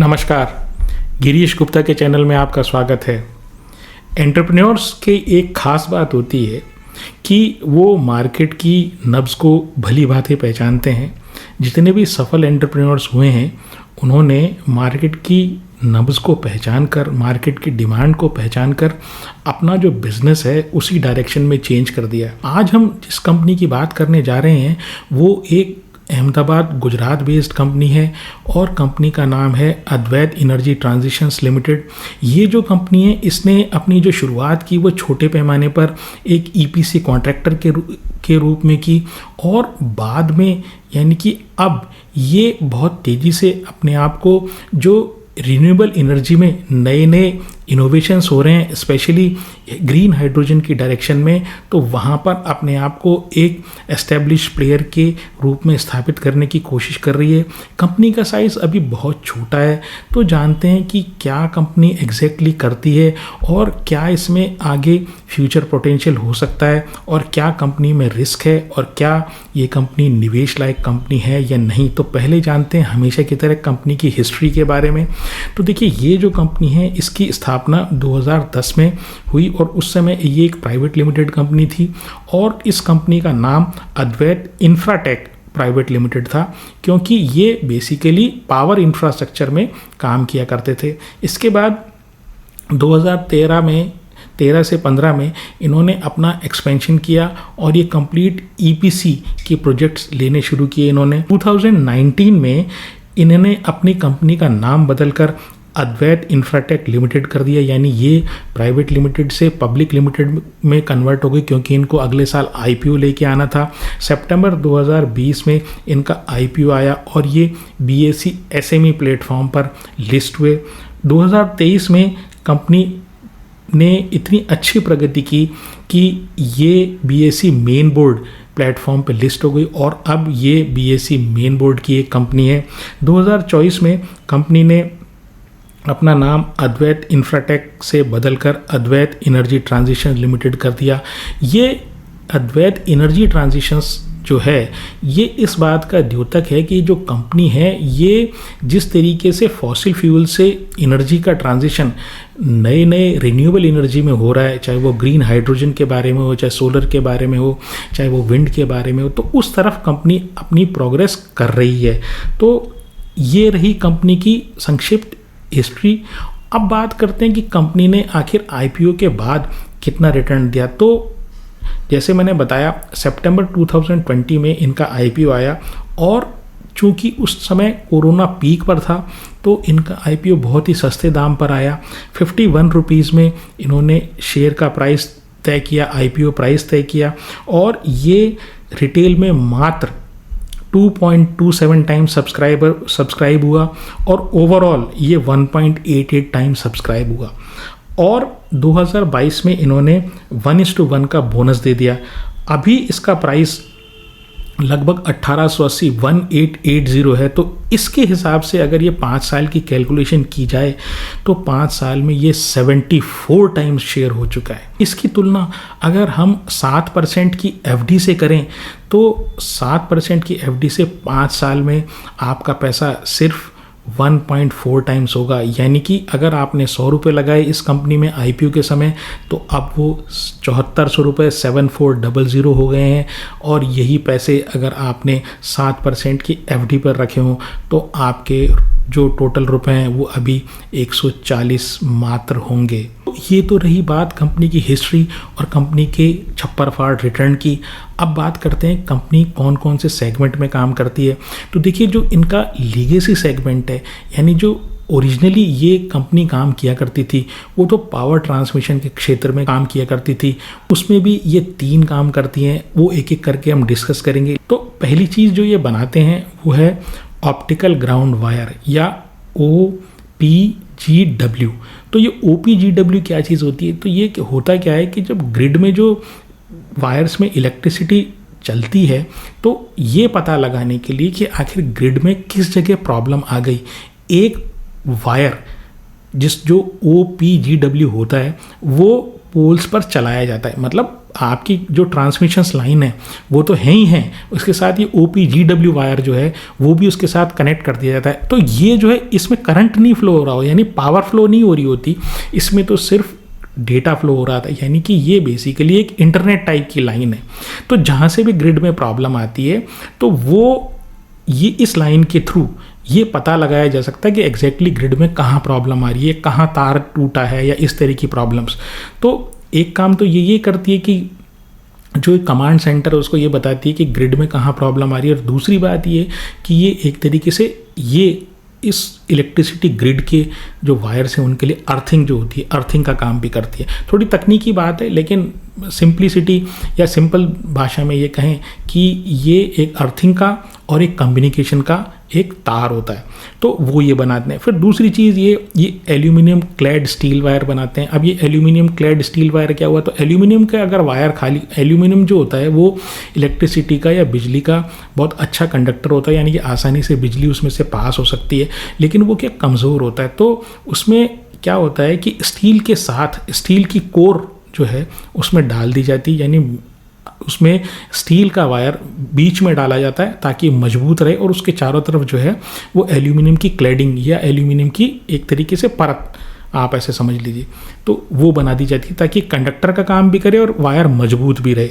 नमस्कार, गिरीश गुप्ता के चैनल में आपका स्वागत है। एंटरप्रेन्योर्स की एक ख़ास बात होती है कि वो मार्केट की नब्ज़ को भली भांति पहचानते हैं। जितने भी सफल एंटरप्रेन्योर्स हुए हैं उन्होंने मार्केट की नब्ज़ को पहचान कर, मार्केट की डिमांड को पहचान कर अपना जो बिज़नेस है उसी डायरेक्शन में चेंज कर दिया। आज हम जिस कंपनी की बात करने जा रहे हैं वो एक अहमदाबाद गुजरात बेस्ड कंपनी है और कंपनी का नाम है अद्वैत एनर्जी ट्रांजिशंस लिमिटेड। ये जो कंपनी है इसने अपनी जो शुरुआत की वो छोटे पैमाने पर एक ईपीसी कॉन्ट्रैक्टर के रूप में की और बाद में यानी कि अब ये बहुत तेज़ी से अपने आप को जो रिन्यूएबल एनर्जी में नए नए इनोवेशंस हो रहे हैं, स्पेशली ग्रीन हाइड्रोजन की डायरेक्शन में, तो वहाँ पर अपने आप को एक एस्टेब्लिश प्लेयर के रूप में स्थापित करने की कोशिश कर रही है। कंपनी का साइज़ अभी बहुत छोटा है, तो जानते हैं कि क्या कंपनी एग्जैक्टली करती है और क्या इसमें आगे फ्यूचर पोटेंशियल हो सकता है और क्या कंपनी में रिस्क है और क्या ये कंपनी निवेश लायक कंपनी है या नहीं। तो पहले जानते हैं हमेशा की तरह कंपनी की हिस्ट्री के बारे में। तो देखिए, ये जो कंपनी है इसकी स्थापना 2010 में हुई और उस समय ये एक प्राइवेट लिमिटेड कंपनी थी और इस कंपनी का नाम अद्वैत इंफ्राटेक प्राइवेट लिमिटेड था, क्योंकि ये बेसिकली पावर इंफ्रास्ट्रक्चर में काम किया करते थे। इसके बाद 2013 से 15 में इन्होंने अपना एक्सपेंशन किया और ये कंप्लीट ईपीसी के प्रोजेक्ट्स लेने शुरू किए। इन्होंने 2019 में इन्होंने अपनी कंपनी का नाम बदलकर अद्वैत इंफ्राटेक लिमिटेड कर दिया, यानी ये प्राइवेट लिमिटेड से पब्लिक लिमिटेड में कन्वर्ट हो गई, क्योंकि इनको अगले साल आईपीओ लेके आना था। सितंबर 2020 में इनका आईपीओ आया और ये बीएसई एसएमई प्लेटफॉर्म पर लिस्ट हुए। 2023 में कंपनी ने इतनी अच्छी प्रगति की कि ये बीएसई मेन बोर्ड प्लेटफॉर्म पे लिस्ट हो गई और अब ये बीएसई मेन बोर्ड की एक कंपनी है। 2024 में कंपनी ने अपना नाम अद्वैत इंफ्राटेक से बदलकर अद्वैत एनर्जी ट्रांजिशन लिमिटेड कर दिया। ये अद्वैत एनर्जी ट्रांजिशंस जो है ये इस बात का द्योतक है कि जो कंपनी है ये जिस तरीके से फॉसिल फ्यूल से एनर्जी का ट्रांजिशन नए नए रिन्यूएबल एनर्जी में हो रहा है, चाहे वो ग्रीन हाइड्रोजन के बारे में हो, चाहे सोलर के बारे में हो, चाहे वो विंड के बारे में हो, तो उस तरफ कंपनी अपनी प्रोग्रेस कर रही है। तो ये रही कंपनी की संक्षिप्त हिस्ट्री। अब बात करते हैं कि कंपनी ने आखिर आईपीओ के बाद कितना रिटर्न दिया। तो जैसे मैंने बताया, सितंबर 2020 में इनका आईपीओ आया और चूंकि उस समय कोरोना पीक पर था तो इनका आईपीओ बहुत ही सस्ते दाम पर आया। 51 रुपीज़ में इन्होंने शेयर का प्राइस तय किया, आईपीओ प्राइस तय किया और ये रिटेल में मात्र 2.27 टाइम्स सब्सक्राइब हुआ और ओवरऑल ये 1.88 टाइम्स सब्सक्राइब हुआ और 2022 में इन्होंने 1:1 का बोनस दे दिया। अभी इसका प्राइस लगभग 1880 है। तो इसके हिसाब से अगर ये 5 साल की कैलकुलेशन की जाए तो 5 साल में ये 74 टाइम्स शेयर हो चुका है। इसकी तुलना अगर हम 7% की एफडी से करें तो 7% की एफडी से 5 साल में आपका पैसा सिर्फ 1.4 टाइम्स होगा। यानी कि अगर आपने 100 रुपये लगाए इस कंपनी में आईपीओ के समय तो अब वो 7400 रुपये 7400 हो गए हैं और यही पैसे अगर आपने 7% की एफडी पर रखे हों तो आपके जो टोटल रुपए हैं वो अभी 140 मात्र होंगे। तो ये तो रही बात कंपनी की हिस्ट्री और कंपनी के छप्पर फाड़ रिटर्न की। अब बात करते हैं कंपनी कौन कौन से सेगमेंट में काम करती है। तो देखिए, जो इनका लीगेसी सेगमेंट है, यानी जो ओरिजिनली ये कंपनी काम किया करती थी वो तो पावर ट्रांसमिशन के क्षेत्र में काम किया करती थी, उसमें भी ये 3 काम करती हैं। वो एक एक करके हम डिस्कस करेंगे। तो पहली चीज़ जो ये बनाते हैं वो है ऑप्टिकल ग्राउंड वायर या OPGW। तो ये OPGW क्या चीज़ होती है? तो ये होता क्या है कि जब ग्रिड में जो वायर्स में इलेक्ट्रिसिटी चलती है तो ये पता लगाने के लिए कि आखिर ग्रिड में किस जगह प्रॉब्लम आ गई, एक वायर जो OPGW होता है वो पोल्स पर चलाया जाता है। मतलब आपकी जो ट्रांसमिशन लाइन है वो तो है ही है, उसके साथ ये OPGW वायर जो है वो भी उसके साथ कनेक्ट कर दिया जाता है। तो ये जो है इसमें करंट नहीं फ्लो हो रहा हो, यानी पावर फ्लो नहीं हो रही होती, इसमें तो सिर्फ डेटा फ्लो हो रहा था, यानी कि ये बेसिकली एक इंटरनेट टाइप की लाइन है। तो जहाँ से भी ग्रिड में प्रॉब्लम आती है तो वो ये इस लाइन के थ्रू ये पता लगाया जा सकता है कि एग्जैक्टली ग्रिड में कहाँ प्रॉब्लम आ रही है, कहाँ तार टूटा है या इस तरह की प्रॉब्लम्स। तो एक काम तो ये करती है कि जो एक कमांड सेंटर है उसको ये बताती है कि ग्रिड में कहाँ प्रॉब्लम आ रही है, और दूसरी बात ये कि ये एक तरीके से ये इस इलेक्ट्रिसिटी ग्रिड के जो वायर्स हैं उनके लिए अर्थिंग जो होती है, अर्थिंग का काम भी करती है। थोड़ी तकनीकी बात है, लेकिन सिंप्लिसिटी या सिंपल भाषा में ये कहें कि ये एक अर्थिंग का और एक कम्युनिकेशन का एक तार होता है, तो वो ये बनाते हैं। फिर दूसरी चीज़ ये एल्यूमिनियम क्लैड स्टील वायर बनाते हैं। अब ये एल्यूमिनियम क्लैड स्टील वायर क्या हुआ, तो एल्यूमिनियम का अगर वायर खाली, एल्यूमिनियम जो होता है वो इलेक्ट्रिसिटी का या बिजली का बहुत अच्छा कंडक्टर होता है, यानी कि आसानी से बिजली उसमें से पास हो सकती है, लेकिन वो क्या कमज़ोर होता है। तो उसमें क्या होता है कि स्टील के साथ स्टील की कोर जो है उसमें डाल दी जाती है, यानी उसमें स्टील का वायर बीच में डाला जाता है ताकि मजबूत रहे, और उसके चारों तरफ जो है वो एल्यूमिनियम की क्लैडिंग या एल्यूमिनियम की एक तरीके से परत, आप ऐसे समझ लीजिए, तो वो बना दी जाती है ताकि कंडक्टर का काम भी करे और वायर मजबूत भी रहे।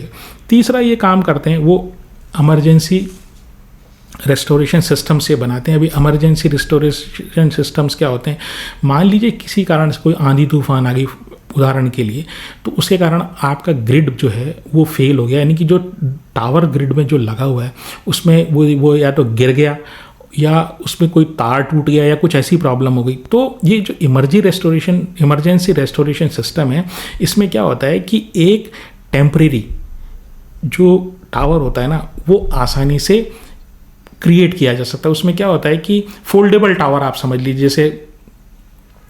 तीसरा ये काम करते हैं वो इमरजेंसी रेस्टोरेशन सिस्टम से बनाते हैं। अभी इमरजेंसी रेस्टोरेशन सिस्टम्स क्या होते हैं, मान लीजिए किसी कारण से कोई आंधी तूफान आ गई उदाहरण के लिए, तो उसके कारण आपका ग्रिड जो है वो फेल हो गया, यानी कि जो टावर ग्रिड में जो लगा हुआ है उसमें वो या तो गिर गया या उसमें कोई तार टूट गया या कुछ ऐसी प्रॉब्लम हो गई। तो ये जो इमरजेंसी रेस्टोरेशन सिस्टम है, इसमें क्या होता है कि एक टेम्परेरी जो टावर होता है ना वो आसानी से क्रिएट किया जा सकता है। उसमें क्या होता है कि फोल्डेबल टावर आप समझ लीजिए, जैसे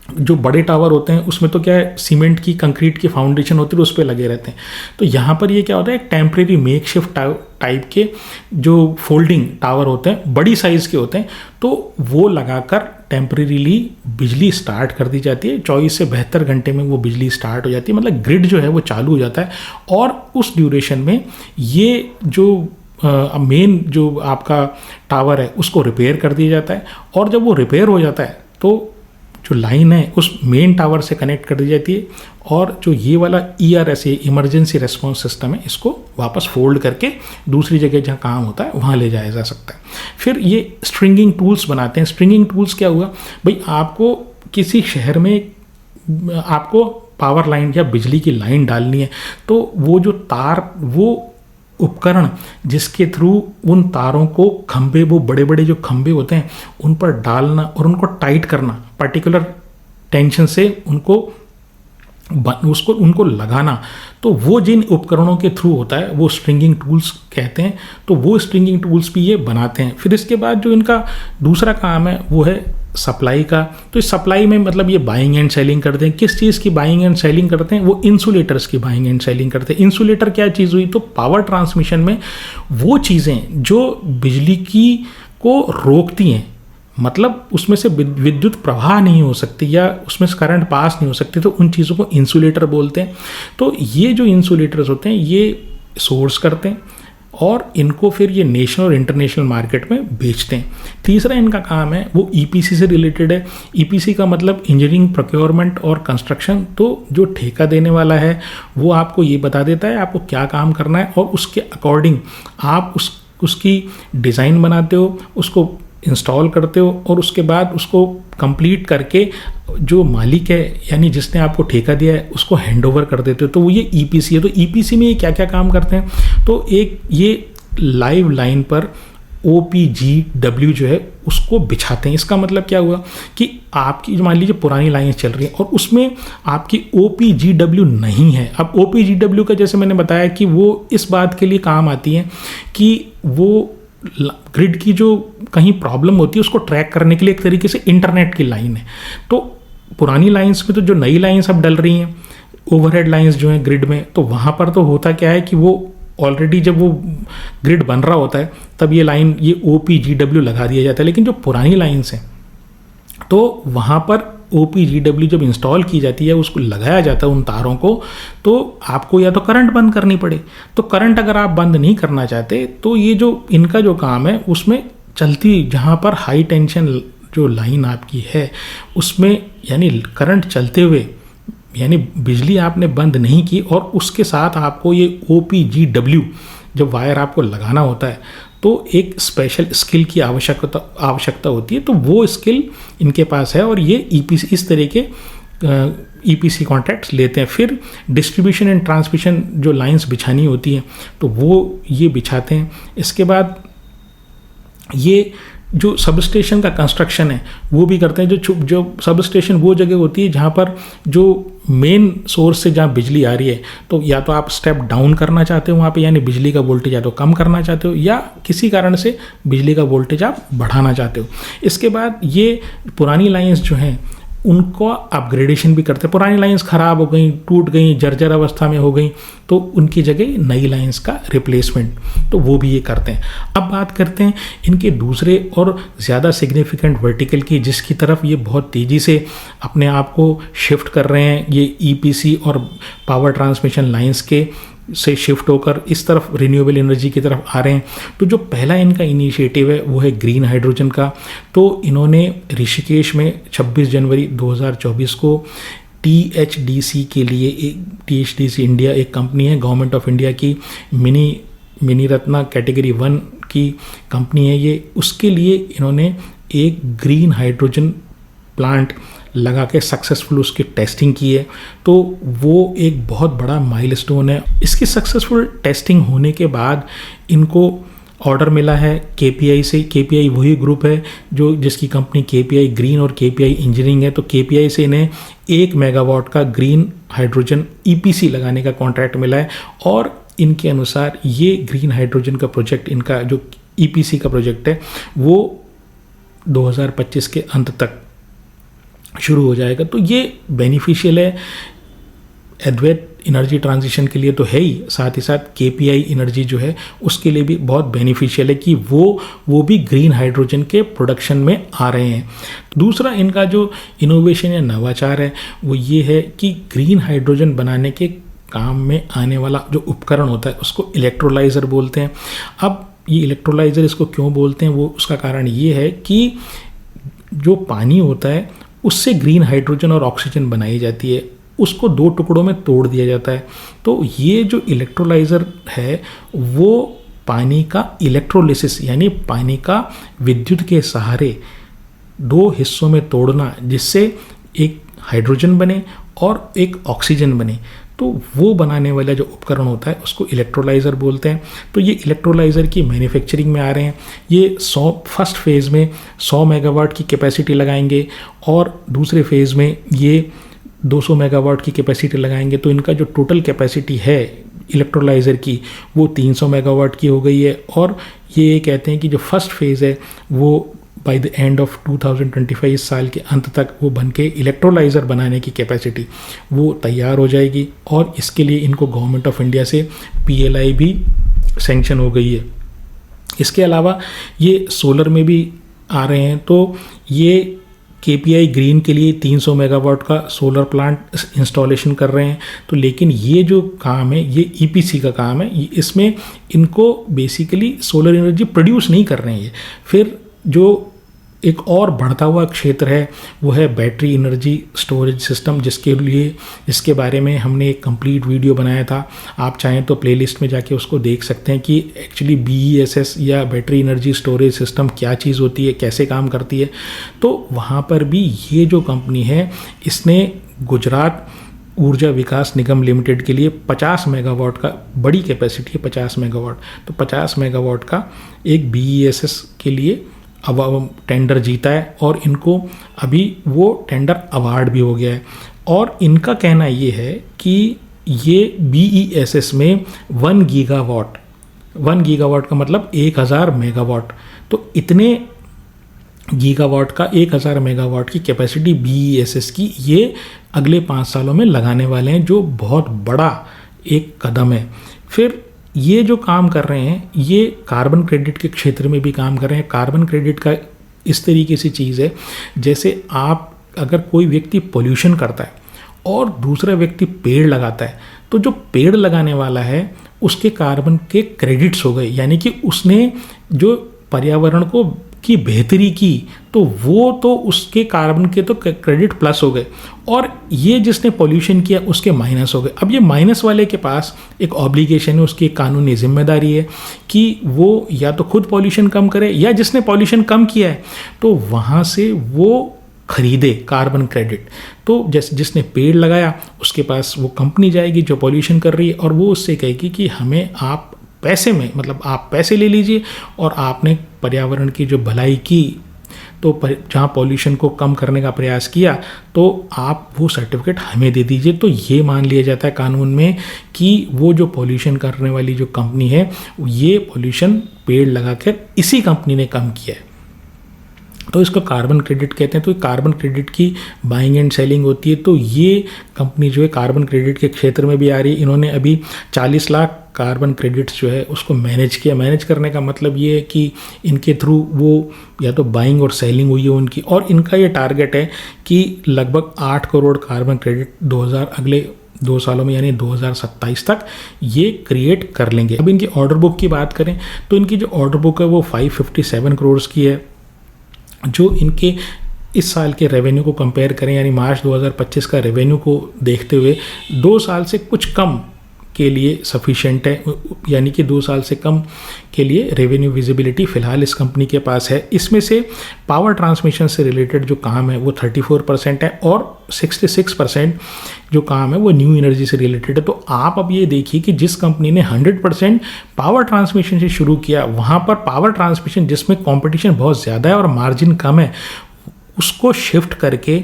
जो बड़े टावर होते हैं उसमें तो क्या है सीमेंट की कंक्रीट की फाउंडेशन होती है उस पर लगे रहते हैं, तो यहाँ पर ये क्या होता है टेम्परेरी मेकशिफ्ट टाइप के जो फोल्डिंग टावर होते हैं बड़ी साइज़ के होते हैं, तो वो लगाकर टेम्परेरीली बिजली स्टार्ट कर दी जाती है। 24 से 72 घंटे में वो बिजली स्टार्ट हो जाती है, मतलब ग्रिड जो है वो चालू हो जाता है, और उस ड्यूरेशन में ये जो मेन जो आपका टावर है उसको रिपेयर कर दिया जाता है, और जब वो रिपेयर हो जाता है तो जो लाइन है उस मेन टावर से कनेक्ट कर दी जाती है, और जो ये वाला ERS इमरजेंसी रेस्पॉन्स सिस्टम है इसको वापस फोल्ड करके दूसरी जगह जहाँ काम होता है वहाँ ले जाया जा सकता है। फिर ये स्ट्रिंगिंग टूल्स बनाते हैं। स्ट्रिंगिंग टूल्स क्या हुआ भाई, आपको किसी शहर में आपको पावर लाइन या बिजली की लाइन डालनी है, तो वो जो तार, वो उपकरण जिसके थ्रू उन तारों को खंभे, वो बड़े बड़े जो खंभे होते हैं उन पर डालना और उनको टाइट करना, पर्टिकुलर टेंशन से उनको लगाना, तो वो जिन उपकरणों के थ्रू होता है वो स्ट्रिंगिंग टूल्स कहते हैं। तो वो स्ट्रिंगिंग टूल्स भी ये बनाते हैं। फिर इसके बाद जो इनका दूसरा काम है वो है सप्लाई का। तो इस सप्लाई में मतलब ये बाइंग एंड सेलिंग करते हैं। किस चीज़ की बाइंग एंड सेलिंग करते हैं, वो इंसुलेटर्स की बाइंग एंड सेलिंग करते हैं। इंसुलेटर क्या चीज़ हुई, तो पावर ट्रांसमिशन में वो चीज़ें जो बिजली की को रोकती हैं, मतलब उसमें से विद्युत प्रवाह नहीं हो सकती या उसमें से करंट पास नहीं हो सकती, तो उन चीज़ों को इंसुलेटर बोलते हैं। तो ये जो इंसुलेटर्स होते हैं ये सोर्स करते हैं और इनको फिर ये नेशनल और इंटरनेशनल मार्केट में बेचते हैं। तीसरा इनका काम है वो EPC से रिलेटेड है। EPC का मतलब इंजीनियरिंग, प्रोक्योरमेंट और कंस्ट्रक्शन। तो जो ठेका देने वाला है वो आपको ये बता देता है आपको क्या काम करना है, और उसके अकॉर्डिंग आप उसकी डिज़ाइन बनाते हो, उसको इंस्टॉल करते हो, और उसके बाद उसको कंप्लीट करके जो मालिक है यानी जिसने आपको ठेका दिया है उसको हैंडओवर कर देते हो। तो वो ये EPC है। तो EPC में ये क्या क्या काम करते हैं, तो एक ये लाइव लाइन पर OPGW जो है उसको बिछाते हैं। इसका मतलब क्या हुआ कि आपकी मान लीजिए पुरानी लाइन चल रही है और उसमें आपकी OPGW नहीं है। अब OPGW का जैसे मैंने बताया कि वो इस बात के लिए काम आती है कि वो ग्रिड की जो कहीं प्रॉब्लम होती है उसको ट्रैक करने के लिए एक तरीके से इंटरनेट की लाइन है। तो पुरानी लाइंस में तो जो नई लाइंस अब डल रही हैं, ओवरहेड लाइंस जो हैं ग्रिड में, तो वहाँ पर तो होता क्या है कि वो ऑलरेडी जब वो ग्रिड बन रहा होता है तब ये लाइन, ये OPGW लगा दिया जाता है। लेकिन जो पुरानी लाइंस हैं तो वहाँ पर OPGW जब इंस्टॉल की जाती है, उसको लगाया जाता है उन तारों को, तो आपको या तो करंट बंद करनी पड़े। तो करंट अगर आप बंद नहीं करना चाहते तो ये जो इनका जो काम है उसमें चलती, जहाँ पर हाई टेंशन जो लाइन आपकी है उसमें यानी करंट चलते हुए, यानी बिजली आपने बंद नहीं की और उसके साथ आपको ये OPGW जब वायर आपको लगाना होता है तो एक स्पेशल स्किल की आवश्यकता होती है। तो वो स्किल इनके पास है और ये EPC इस तरह के EPC कॉन्ट्रैक्ट्स लेते हैं। फिर डिस्ट्रीब्यूशन एंड ट्रांसमिशन जो लाइंस बिछानी होती हैं तो वो ये बिछाते हैं। इसके बाद ये जो सब स्टेशन का कंस्ट्रक्शन है वो भी करते हैं। जो सब स्टेशन वो जगह होती है जहाँ पर जो मेन सोर्स से जहाँ बिजली आ रही है, तो या तो आप स्टेप डाउन करना चाहते हो वहाँ पे, यानी बिजली का वोल्टेज या तो कम करना चाहते हो, या किसी कारण से बिजली का वोल्टेज आप बढ़ाना चाहते हो। इसके बाद ये पुरानी लाइंस जो हैं उनको अपग्रेडेशन भी करते हैं। पुरानी लाइंस ख़राब हो गई, टूट गई, जर्जर अवस्था में हो गई, तो उनकी जगह नई लाइंस का रिप्लेसमेंट, तो वो भी ये करते हैं। अब बात करते हैं इनके दूसरे और ज़्यादा सिग्निफिकेंट वर्टिकल की, जिसकी तरफ ये बहुत तेज़ी से अपने आप को शिफ्ट कर रहे हैं। ये EPC और पावर ट्रांसमिशन लाइंस के से शिफ्ट होकर इस तरफ रिन्यूएबल एनर्जी की तरफ आ रहे हैं। तो जो पहला इनका इनिशिएटिव है वो है ग्रीन हाइड्रोजन का। तो इन्होंने ऋषिकेश में 26 जनवरी 2024 को THDC के लिए, THDC इंडिया एक कंपनी है गवर्नमेंट ऑफ इंडिया की, मिनी रत्ना कैटेगरी 1 की कंपनी है ये, उसके लिए इन्होंने एक ग्रीन हाइड्रोजन प्लांट लगा के सक्सेसफुल उसकी टेस्टिंग की है। तो वो एक बहुत बड़ा माइलस्टोन है। इसकी सक्सेसफुल टेस्टिंग होने के बाद इनको ऑर्डर मिला है KPI से। KPI वही ग्रुप है जिसकी कंपनी KPI ग्रीन और KPI इंजीनियरिंग है। तो KPI से इन्हें 1 मेगावाट का ग्रीन हाइड्रोजन EPC लगाने का कॉन्ट्रैक्ट मिला है। और इनके अनुसार ये ग्रीन हाइड्रोजन का प्रोजेक्ट, इनका जो EPC का प्रोजेक्ट है वो 2025 के अंत तक शुरू हो जाएगा। तो ये बेनिफिशियल है अद्वैत एनर्जी ट्रांजिशन के लिए तो है ही, साथ ही साथ KPI एनर्जी जो है उसके लिए भी बहुत बेनिफिशियल है कि वो भी ग्रीन हाइड्रोजन के प्रोडक्शन में आ रहे हैं। दूसरा इनका जो इनोवेशन या नवाचार है वो ये है कि ग्रीन हाइड्रोजन बनाने के काम में आने वाला जो उपकरण होता है उसको इलेक्ट्रोलाइज़र बोलते हैं। अब ये इलेक्ट्रोलाइज़र इसको क्यों बोलते हैं, वो उसका कारण ये है कि जो पानी होता है उससे ग्रीन हाइड्रोजन और ऑक्सीजन बनाई जाती है, उसको 2 टुकड़ों में तोड़ दिया जाता है। तो ये जो इलेक्ट्रोलाइज़र है वो पानी का इलेक्ट्रोलिसिस, यानी पानी का विद्युत के सहारे 2 हिस्सों में तोड़ना, जिससे एक हाइड्रोजन बने और एक ऑक्सीजन बने, तो वो बनाने वाला जो उपकरण होता है उसको इलेक्ट्रोलाइज़र बोलते हैं। तो ये इलेक्ट्रोलाइज़र की मैन्युफैक्चरिंग में आ रहे हैं। ये फर्स्ट फेज़ में 100 मेगावाट की कैपेसिटी लगाएंगे और दूसरे फेज़ में ये 200 मेगावाट की कैपेसिटी लगाएंगे। तो इनका जो टोटल कैपेसिटी है इलेक्ट्रोलाइज़र की वो 300 मेगावाट की हो गई है। और ये कहते हैं कि जो फर्स्ट फेज़ है वो बाय द एंड ऑफ 2025 इस साल के अंत तक वो बन के इलेक्ट्रोलाइज़र बनाने की कैपेसिटी वो तैयार हो जाएगी। और इसके लिए इनको गवर्नमेंट ऑफ इंडिया से PLI भी सैंक्शन हो गई है। इसके अलावा ये सोलर में भी आ रहे हैं। तो ये KPI ग्रीन के लिए 300 मेगावाट का सोलर प्लांट इंस्टॉलेशन कर रहे हैं। तो लेकिन ये जो काम है ये EPC का काम है, इसमें इनको बेसिकली सोलर एनर्जी प्रोड्यूस नहीं कर रहे हैं ये। फिर जो एक और बढ़ता हुआ क्षेत्र है वो है बैटरी एनर्जी स्टोरेज सिस्टम, जिसके बारे में हमने एक कंप्लीट वीडियो बनाया था। आप चाहें तो प्लेलिस्ट में जाके उसको देख सकते हैं कि एक्चुअली BESS या बैटरी एनर्जी स्टोरेज सिस्टम क्या चीज़ होती है, कैसे काम करती है। तो वहाँ पर भी ये जो कंपनी है इसने गुजरात ऊर्जा विकास निगम लिमिटेड के लिए 50 मेगावाट का, बड़ी कैपेसिटी है 50 मेगावाट, तो 50 मेगावाट का एक BESS के लिए अब टेंडर जीता है और इनको अभी वो टेंडर अवार्ड भी हो गया है। और इनका कहना ये है कि ये BESS में 1 गीगावाट का मतलब 1000 मेगावाट, तो इतने गीगावाट का 1000 मेगावाट की कैपेसिटी BESS की ये अगले 5 सालों में लगाने वाले हैं, जो बहुत बड़ा एक कदम है। फिर ये जो काम कर रहे हैं ये कार्बन क्रेडिट के क्षेत्र में भी काम कर रहे हैं। कार्बन क्रेडिट का इस तरीके से चीज़ है जैसे आप अगर कोई व्यक्ति पोल्यूशन करता है और दूसरा व्यक्ति पेड़ लगाता है, तो जो पेड़ लगाने वाला है उसके कार्बन के क्रेडिट्स हो गए, यानी कि उसने जो पर्यावरण को की बेहतरी की, तो वो तो उसके कार्बन के तो क्रेडिट प्लस हो गए, और ये जिसने पोल्यूशन किया उसके माइनस हो गए। अब ये माइनस वाले के पास एक ऑब्लिगेशन है, उसकी एक कानूनी जिम्मेदारी है कि वो या तो खुद पोल्यूशन कम करे, या जिसने पोल्यूशन कम किया है तो वहाँ से वो खरीदे कार्बन क्रेडिट। तो जिसने पेड़ लगाया उसके पास वो कंपनी जाएगी जो पोल्यूशन कर रही है, और वो उससे कहेगी कि हमें आप पैसे में, मतलब आप पैसे ले लीजिए और आपने पर्यावरण की जो भलाई की, तो जहाँ पॉल्यूशन को कम करने का प्रयास किया, तो आप वो सर्टिफिकेट हमें दे दीजिए। तो ये मान लिया जाता है कानून में कि वो जो पॉल्यूशन करने वाली जो कंपनी है, ये पॉल्यूशन पेड़ लगाकर इसी कंपनी ने कम किया है, तो इसको कार्बन क्रेडिट कहते हैं। तो कार्बन क्रेडिट की बाइंग एंड सेलिंग होती है। तो ये कंपनी जो है कार्बन क्रेडिट के क्षेत्र में भी आ रही है। इन्होंने अभी 40 लाख कार्बन क्रेडिट्स जो है उसको मैनेज किया। मैनेज करने का मतलब ये है कि इनके थ्रू वो या तो बाइंग और सेलिंग हुई है उनकी, और इनका ये टारगेट है कि लगभग 8 करोड़ कार्बन क्रेडिट अगले 2 सालों में, यानी 2027 तक ये क्रिएट कर लेंगे। अब इनकी ऑर्डर बुक की बात करें तो इनकी जो ऑर्डर बुक है वो 557 करोड़ की है। जो इनके इस साल के रेवेन्यू को कंपेयर करें, यानी मार्च 2025 का रेवेन्यू को देखते हुए 2 साल से कुछ कम के लिए सफिशिएंट है, यानी कि 2 साल से कम के लिए रेवेन्यू विजिबिलिटी फ़िलहाल इस कंपनी के पास है। इसमें से पावर ट्रांसमिशन से रिलेटेड जो काम है वो 34% है, और 66% जो काम है वो न्यू एनर्जी से रिलेटेड है। तो आप अब ये देखिए कि जिस कंपनी ने 100% पावर ट्रांसमिशन से शुरू किया, वहाँ पर पावर ट्रांसमिशन जिसमें कंपटीशन बहुत ज़्यादा है और मार्जिन कम है, उसको शिफ्ट करके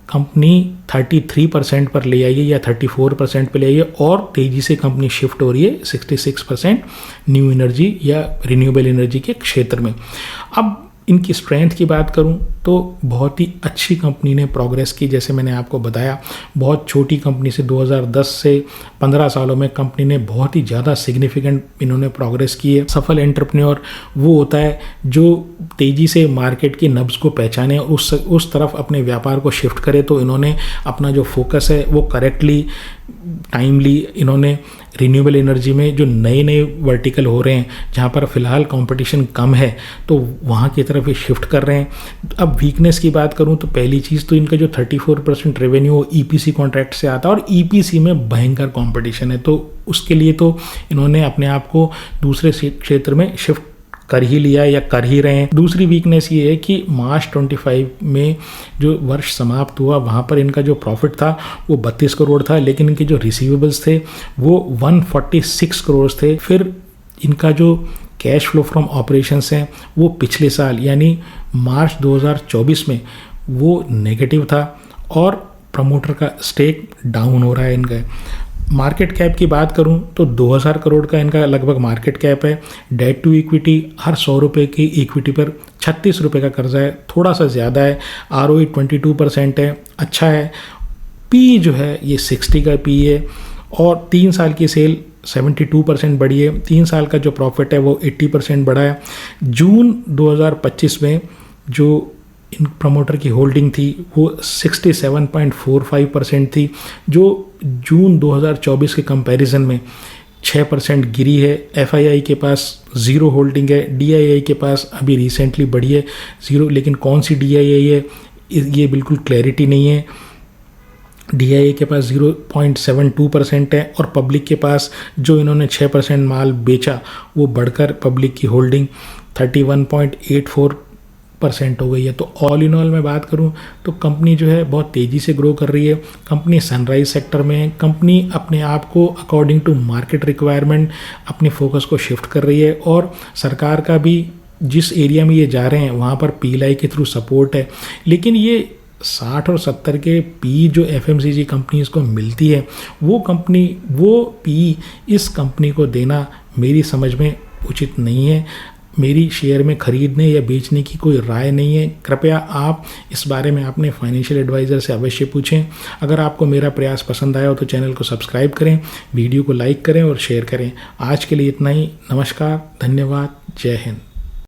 कंपनी 33% पर ले आई है या 34% पर ले आई है, और तेज़ी से कंपनी शिफ्ट हो रही है 66% न्यू एनर्जी या रिन्यूएबल एनर्जी के क्षेत्र में। अब इनकी स्ट्रेंथ की बात करूं तो बहुत ही अच्छी कंपनी ने प्रोग्रेस की। जैसे मैंने आपको बताया, बहुत छोटी कंपनी से 2010 से 15 सालों में कंपनी ने बहुत ही ज़्यादा सिग्निफिकेंट इन्होंने प्रोग्रेस की है। सफल एंटरप्रेन्योर वो होता है जो तेज़ी से मार्केट की नब्ज़ को पहचाने और उस तरफ अपने व्यापार को शिफ्ट करे। तो इन्होंने अपना जो फोकस है वो करेक्टली, टाइमली इन्होंने रिन्यूएबल एनर्जी में जो नए वर्टिकल हो रहे हैं, जहाँ पर फिलहाल कंपटीशन कम है, तो वहाँ की तरफ ये शिफ्ट कर रहे हैं। अब वीकनेस की बात करूँ तो पहली चीज़ तो इनका जो 34% रेवेन्यू ईपीसी कॉन्ट्रैक्ट से आता है, और ईपीसी में भयंकर कंपटीशन है, तो उसके लिए तो इन्होंने अपने आप को दूसरे क्षेत्र में शिफ्ट कर ही लिया या कर ही रहे हैं। दूसरी वीकनेस ये है कि मार्च 25 में जो वर्ष समाप्त हुआ, वहाँ पर इनका जो प्रॉफिट था वो 32 करोड़ था, लेकिन इनके जो रिसीवेबल्स थे वो 146 करोड़ थे। फिर इनका जो कैश फ्लो फ्रॉम ऑपरेशंस हैं वो पिछले साल यानी मार्च 2024 में वो नेगेटिव था, और प्रमोटर का स्टेक डाउन हो रहा है इनका। मार्केट कैप की बात करूं तो 2000 करोड़ का इनका लगभग मार्केट कैप है। डेट टू इक्विटी, हर 100 रुपये की इक्विटी पर 36 रुपये का कर्जा है, थोड़ा सा ज़्यादा है। ROE 22% है, अच्छा है। पी जो है ये 60 का पी है, और 3 साल की सेल 72% बढ़ी है। 3 साल का जो प्रॉफिट है वो 80% बढ़ा है। जून 2025 में जो इन प्रमोटर की होल्डिंग थी वो 67.45% थी, जो जून 2024 के कंपैरिजन में 6% गिरी है। FII के पास 0 होल्डिंग है। DII के पास अभी रिसेंटली बढ़ी है 0, लेकिन कौन सी DII है ये बिल्कुल क्लैरिटी नहीं है। DII के पास 0.72% है, और पब्लिक के पास जो इन्होंने 6% माल बेचा वो बढ़कर पब्लिक की होल्डिंग 31.84% हो गई है। तो ऑल इन ऑल मैं बात करूं तो कंपनी जो है बहुत तेज़ी से ग्रो कर रही है। कंपनी सनराइज सेक्टर में है। कंपनी अपने आप को अकॉर्डिंग टू मार्केट रिक्वायरमेंट अपने फोकस को शिफ्ट कर रही है, और सरकार का भी जिस एरिया में ये जा रहे हैं वहाँ पर PLI के थ्रू सपोर्ट है। लेकिन ये 60 और 70 के पी जो FMCG कंपनीज को मिलती है, वो पी इस कंपनी को देना मेरी समझ में उचित नहीं है। मेरी शेयर में खरीदने या बेचने की कोई राय नहीं है। कृपया आप इस बारे में अपने फाइनेंशियल एडवाइज़र से अवश्य पूछें। अगर आपको मेरा प्रयास पसंद आया हो तो चैनल को सब्सक्राइब करें, वीडियो को लाइक करें और शेयर करें। आज के लिए इतना ही। नमस्कार, धन्यवाद, जय हिंद।